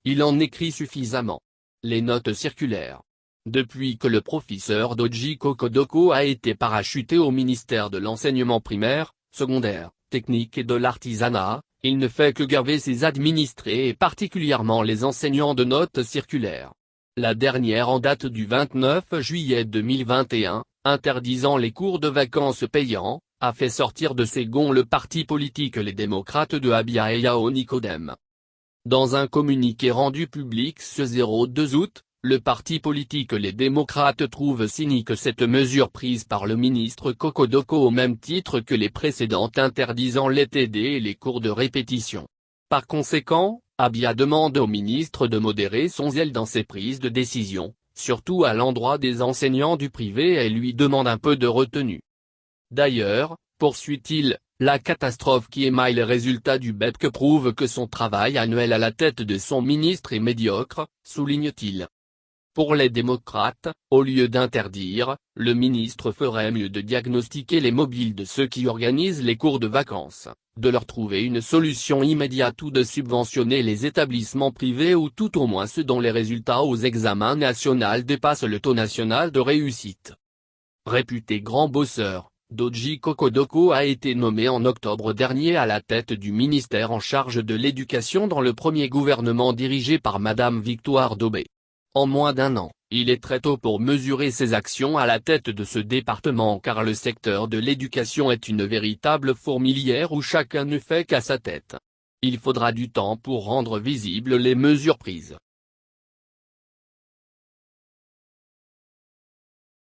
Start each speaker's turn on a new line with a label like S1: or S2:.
S1: il en écrit suffisamment. Les notes circulaires. Depuis que le professeur Doji Kokodoko a été parachuté au ministère de l'enseignement primaire, secondaire, technique et de l'artisanat, il ne fait que gaver ses administrés et particulièrement les enseignants de notes circulaires. La dernière en date du 29 juillet 2021, interdisant les cours de vacances payants, a fait sortir de ses gonds le parti politique Les Démocrates de Abia et Yao Nicodème. Dans un communiqué rendu public ce 02 août, le parti politique Les Démocrates trouve cynique cette mesure prise par le ministre Kokodoko au même titre que les précédentes interdisant les TD et les cours de répétition. Par conséquent, Abia demande au ministre de modérer son zèle dans ses prises de décision, surtout à l'endroit des enseignants du privé et lui demande un peu de retenue. D'ailleurs, poursuit-il, la catastrophe qui émaille les résultats du BEPC prouve que son travail annuel à la tête de son ministre est médiocre, souligne-t-il. Pour les démocrates, au lieu d'interdire, le ministre ferait mieux de diagnostiquer les mobiles de ceux qui organisent les cours de vacances, de leur trouver une solution immédiate ou de subventionner les établissements privés ou tout au moins ceux dont les résultats aux examens nationaux dépassent le taux national de réussite. Réputé grand bosseur, Doji Kokodoko a été nommé en octobre dernier à la tête du ministère en charge de l'éducation dans le premier gouvernement dirigé par Madame Victoire Daubé. En moins d'un an, il est très tôt pour mesurer ses actions à la tête de ce département car le secteur de l'éducation est une véritable fourmilière où chacun ne fait qu'à sa tête. Il faudra du temps pour rendre visibles les mesures prises.